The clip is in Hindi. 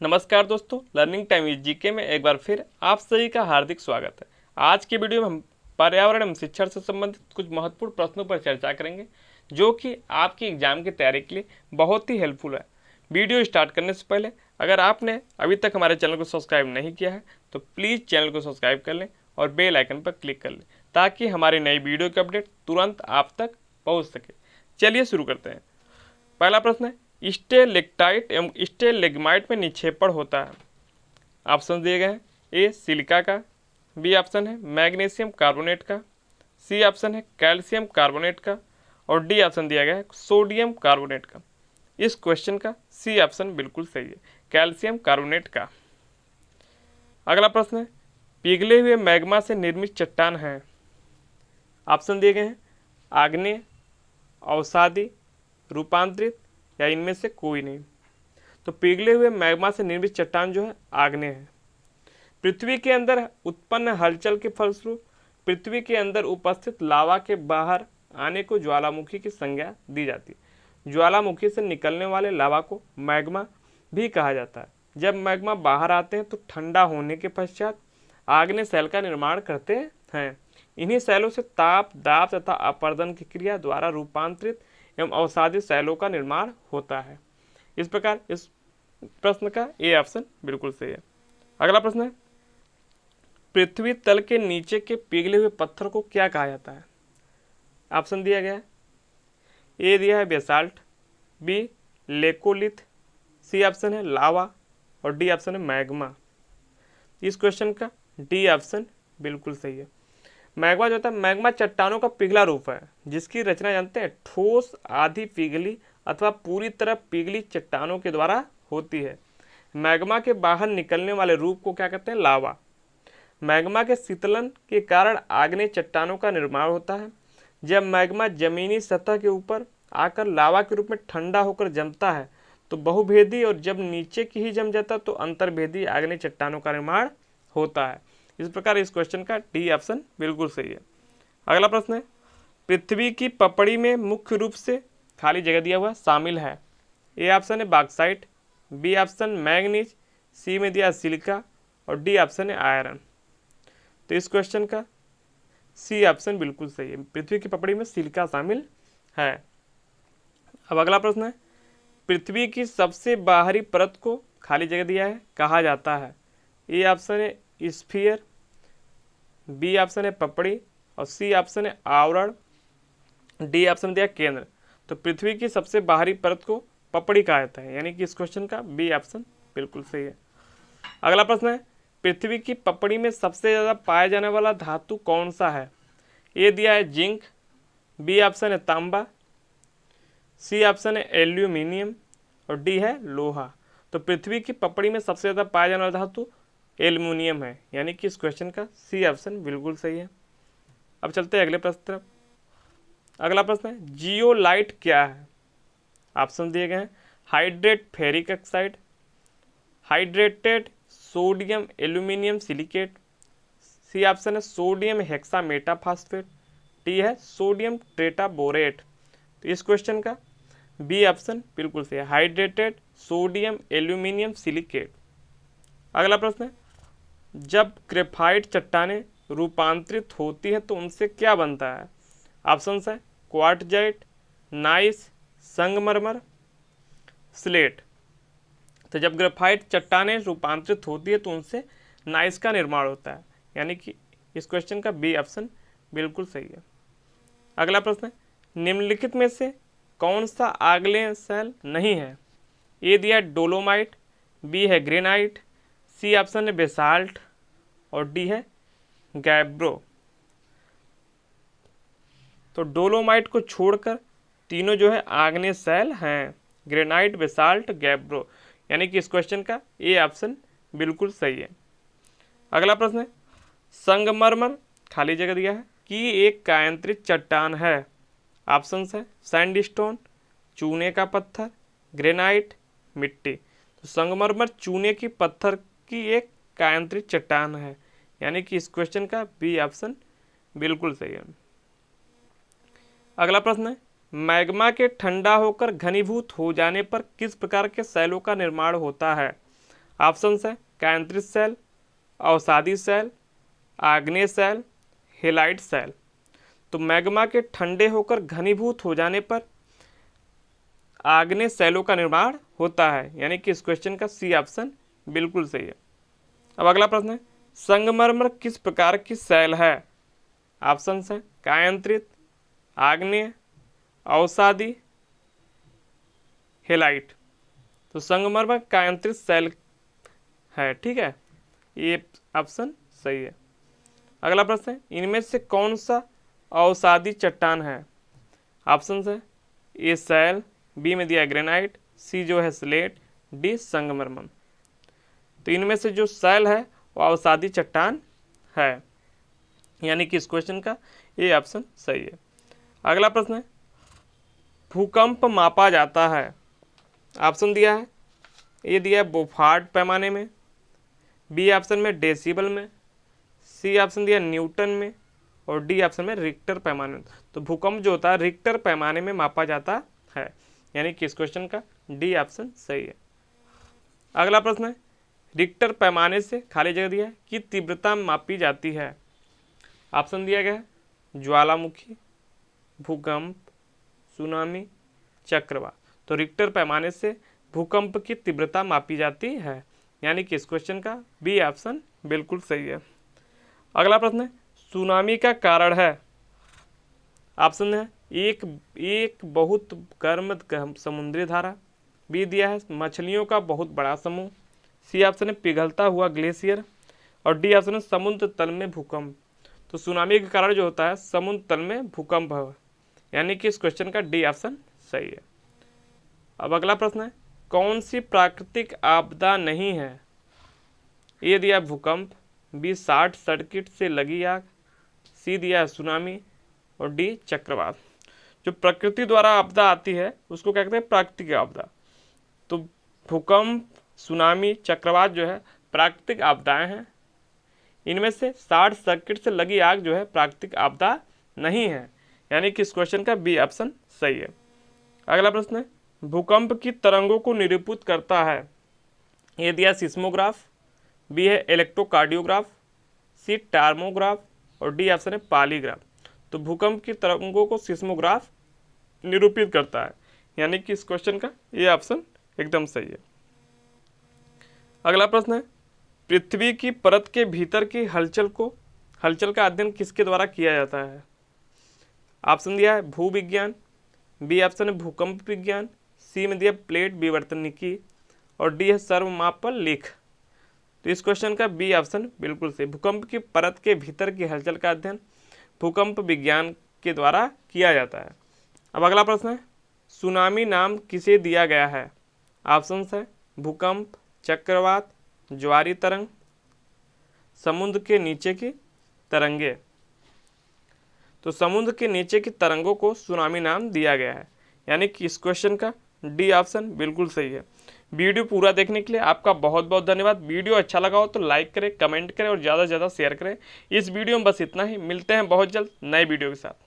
नमस्कार दोस्तों, लर्निंग टाइम इज जीके में एक बार फिर आप सभी का हार्दिक स्वागत है। आज की वीडियो में हम पर्यावरण एवं शिक्षा से संबंधित कुछ महत्वपूर्ण प्रश्नों पर चर्चा करेंगे जो कि आपकी एग्जाम की तैयारी के लिए बहुत ही हेल्पफुल है। वीडियो स्टार्ट करने से पहले अगर आपने अभी तक हमारे चैनल को सब्सक्राइब नहीं किया है तो प्लीज़ चैनल को सब्सक्राइब कर लें और बेल आइकन पर क्लिक कर लें ताकि हमारी नई वीडियो की अपडेट तुरंत आप तक पहुँच सके। चलिए शुरू करते हैं। पहला प्रश्न है, स्टेलेक्टाइट एवं स्टेलेग्माइट में निक्षेपण होता है। ऑप्शन दिए गए हैं, ए सिलिका का, बी ऑप्शन है मैग्नीशियम कार्बोनेट का, सी ऑप्शन है कैल्शियम कार्बोनेट का और डी ऑप्शन दिया गया है सोडियम कार्बोनेट का। इस क्वेश्चन का सी ऑप्शन बिल्कुल सही है, कैल्शियम कार्बोनेट का। अगला प्रश्न है, पिघले हुए मैग्मा से निर्मित चट्टान है। ऑप्शन दिए गए हैं, आग्नेय, अवसादी, रूपांतरित या इनमें से कोई नहीं। तो पिघले हुए मैग्मा से निर्मित चट्टान जो है आग्नेय है। पृथ्वी के अंदर उत्पन्न हलचल के फलस्वरूप पृथ्वी के अंदर उपस्थित लावा के बाहर आने को ज्वालामुखी की संज्ञा दी जाती है। ज्वालामुखी से निकलने वाले लावा को मैग्मा भी कहा जाता है। जब मैग्मा बाहर आते हैं तो ठंडा होने के पश्चात आग्नेय शैल का निर्माण करते हैं। इन्हीं शैलों से ताप, दाब तथा अपर्दन की क्रिया द्वारा रूपांतरित एवं अवसादी शैलों का निर्माण होता है। इस प्रकार इस प्रश्न का ए ऑप्शन बिल्कुल सही है। अगला प्रश्न है, पृथ्वी तल के नीचे के पिघले हुए पत्थर को क्या कहा जाता है। ऑप्शन दिया गया है, ए दिया है basalt, B laccolith, C option है लावा और डी ऑप्शन है मैग्मा। इस क्वेश्चन का डी ऑप्शन बिल्कुल सही है। मैग्मा जो होता है, मैग्मा चट्टानों का पिघला रूप है जिसकी रचना जानते हैं ठोस, आधी पिघली अथवा पूरी तरह पिघली चट्टानों के द्वारा होती है। मैग्मा के बाहर निकलने वाले रूप को क्या कहते हैं, लावा। मैग्मा के शीतलन के कारण आग्नेय चट्टानों का निर्माण होता है। जब मैग्मा जमीनी सतह के ऊपर आकर लावा के रूप में ठंडा होकर जमता है तो बहुभेदी, और जब नीचे की ही जम जाता तो अंतर्भेदी आग्नेय चट्टानों का निर्माण होता है। इस प्रकार इस क्वेश्चन का डी ऑप्शन बिल्कुल सही है। अगला प्रश्न है, पृथ्वी की पपड़ी में मुख्य रूप से खाली जगह दिया हुआ शामिल है। ए ऑप्शन है बॉक्साइट, बी ऑप्शन मैग्नीज, सी में दिया सिलिका और डी ऑप्शन है आयरन। तो इस क्वेश्चन का सी ऑप्शन बिल्कुल सही है, पृथ्वी की पपड़ी में सिलिका शामिल है। अब अगला प्रश्न है, पृथ्वी की सबसे बाहरी परत को खाली जगह दिया है कहा जाता है। ए ऑप्शन है स्फीयर, बी ऑप्शन है पपड़ी और सी ऑप्शन है आवरण, डी ऑप्शन दिया केंद्र। तो पृथ्वी की सबसे बाहरी परत को पपड़ी कहा जाता है, यानी कि इस क्वेश्चन का बी ऑप्शन बिल्कुल सही है। अगला प्रश्न है, पृथ्वी की पपड़ी में सबसे ज़्यादा पाया जाने वाला धातु कौन सा है। ए दिया है जिंक, बी ऑप्शन है तांबा, सी ऑप्शन है एल्यूमिनियम और डी है लोहा। तो पृथ्वी की पपड़ी में सबसे ज़्यादा पाया जाने वाला धातु एल्यूमिनियम है, यानी कि इस क्वेश्चन का सी ऑप्शन बिल्कुल सही है। अब चलते हैं अगले प्रश्न तरफ। अगला प्रश्न है, जियोलाइट क्या है। ऑप्शन दिए गए हैं, hydrate ferric oxide, hydrated sodium aluminium silicate, C option है सोडियम हेक्सामेटाफॉस्फेट, डी है सोडियम टेट्राबोरेट। तो इस क्वेश्चन का बी ऑप्शन बिल्कुल सही है, हाइड्रेटेड सोडियम एल्यूमिनियम सिलिकेट। अगला प्रश्न है, जब ग्रेफाइट चट्टानें रूपांतरित होती हैं तो उनसे क्या बनता है। ऑप्शन है क्वार्टजाइट, नाइस, संगमरमर, स्लेट। तो जब ग्रेफाइट चट्टानें रूपांतरित होती है तो उनसे नाइस का निर्माण होता है, यानी कि इस क्वेश्चन का बी ऑप्शन बिल्कुल सही है। अगला प्रश्न है, निम्नलिखित में से कौन सा आग्नेय शैल नहीं है। ए दिया डोलोमाइट, बी है ग्रेनाइट, सी ऑप्शन है बेसाल्ट और डी है गैब्रो। तो डोलोमाइट को छोड़कर तीनों जो है आग्नेय शैल हैं, ग्रेनाइट, बेसाल्ट, गैब्रो, यानी कि इस क्वेश्चन का ए ऑप्शन बिल्कुल सही है। अगला प्रश्न है, संगमरमर खाली जगह दिया है कि एक कायांतरित चट्टान है। ऑप्शंस है सैंडस्टोन, चूने का पत्थर, ग्रेनाइट, मिट्टी। तो संगमरमर चूने की पत्थर की एक कायांतरित चट्टान है, यानी कि इस क्वेश्चन का बी ऑप्शन बिल्कुल सही है। अगला प्रश्न है, मैग्मा के ठंडा होकर घनीभूत हो जाने पर किस प्रकार के शैलों का निर्माण होता है। ऑप्शन है कायांतरित सेल, अवसादी सेल, आग्नेय सेल, हेलाइट सेल। तो मैग्मा के ठंडे होकर घनीभूत हो जाने पर आग्नेय सेलों का निर्माण होता है, यानी कि इस क्वेश्चन का सी ऑप्शन बिल्कुल सही है। अब अगला प्रश्न है, संगमरमर किस प्रकार की सेल है? ऑप्शन है कायांतरित, आग्नेय, अवसादी, हेलाइट। तो संगमरमर कायांतरित सेल है, ठीक है, ये ऑप्शन सही है। अगला प्रश्न है, इनमें से कौन सा अवसादी चट्टान है? ऑप्शन है ए सेल, बी में दिया ग्रेनाइट, सी जो है स्लेट, डी संगमरमर। तो इनमें से जो सेल है वो अवसादी चट्टान है, यानी कि इस क्वेश्चन का ये ऑप्शन सही है। अगला प्रश्न है, भूकंप मापा जाता है? ऑप्शन दिया है, ये दिया है बोफार्ड पैमाने में, बी ऑप्शन में डेसिबल में, सी ऑप्शन दिया न्यूटन में, और डी ऑप्शन में रिक्टर पैमाने में। तो भूकंप जो होता है रिक्टर पैमाने में मापा जाता है, यानी कि इस क्वेश्चन का डी ऑप्शन सही है। अगला प्रश्न है, रिक्टर पैमाने से खाली जगह दिया है कि तीव्रता मापी जाती है? ऑप्शन दिया गया है ज्वालामुखी, भूकंप, सुनामी, चक्रवात। तो रिक्टर पैमाने से भूकंप की तीव्रता मापी जाती है, यानी कि इस क्वेश्चन का बी ऑप्शन बिल्कुल सही है। अगला प्रश्न है, सुनामी का कारण है? ऑप्शन है एक बहुत गर्म समुद्री धारा, बी दिया है मछलियों का बहुत बड़ा समूह, सी ऑप्शन है पिघलता हुआ ग्लेशियर, और डी ऑप्शन है समुद्र तल में भूकंप। तो सुनामी का कारण जो होता है समुद्र तल में भूकंप है, यानी कि इस क्वेश्चन का डी ऑप्शन सही है। अब अगला प्रश्न है, कौन सी प्राकृतिक आपदा नहीं है? ए दिया भूकंप, बी शॉर्ट सर्किट से लगी आग, सी दिया है सुनामी, और डी चक्रवात। जो प्रकृति द्वारा आपदा आती है उसको क्या कहते हैं? प्राकृतिक आपदा। तो भूकंप, सुनामी, चक्रवात जो है प्राकृतिक आपदाएं हैं। इनमें से शॉर्ट सर्किट से लगी आग जो है प्राकृतिक आपदा नहीं है, यानी कि इस क्वेश्चन का बी ऑप्शन सही है। अगला प्रश्न है, भूकंप की तरंगों को निरूपित करता है? ए दिया सिस्मोग्राफ, बी है इलेक्ट्रोकार्डियोग्राफ, सी टार्मोग्राफ, और डी ऑप्शन है पॉलीग्राफ। तो भूकंप की तरंगों को सिस्मोग्राफ निरूपित करता है, यानी कि इस क्वेश्चन का ये ऑप्शन एकदम सही है। अगला प्रश्न है, पृथ्वी की परत के भीतर की हलचल का अध्ययन किसके द्वारा किया जाता है? ऑप्शन दिया है भूविज्ञान, बी ऑप्शन है भूकंप विज्ञान, सी में दिया प्लेट विवर्तनिकी, और डी है सर्वमापन लेख। तो इस क्वेश्चन का बी ऑप्शन बिल्कुल सही। भूकंप की परत के भीतर की हलचल का अध्ययन भूकंप विज्ञान के द्वारा किया जाता है। अब अगला प्रश्न है, सुनामी नाम किसे दिया गया है? ऑप्शन है भूकंप, चक्रवात, ज्वारी तरंग, समुद्र के नीचे की तरंगे। तो समुद्र के नीचे की तरंगों को सुनामी नाम दिया गया है, यानी कि इस क्वेश्चन का डी ऑप्शन बिल्कुल सही है। वीडियो पूरा देखने के लिए आपका बहुत बहुत धन्यवाद। वीडियो अच्छा लगा हो तो लाइक करें, कमेंट करें और ज़्यादा से ज़्यादा शेयर करें। इस वीडियो में बस इतना ही, मिलते हैं बहुत जल्द नए वीडियो के साथ।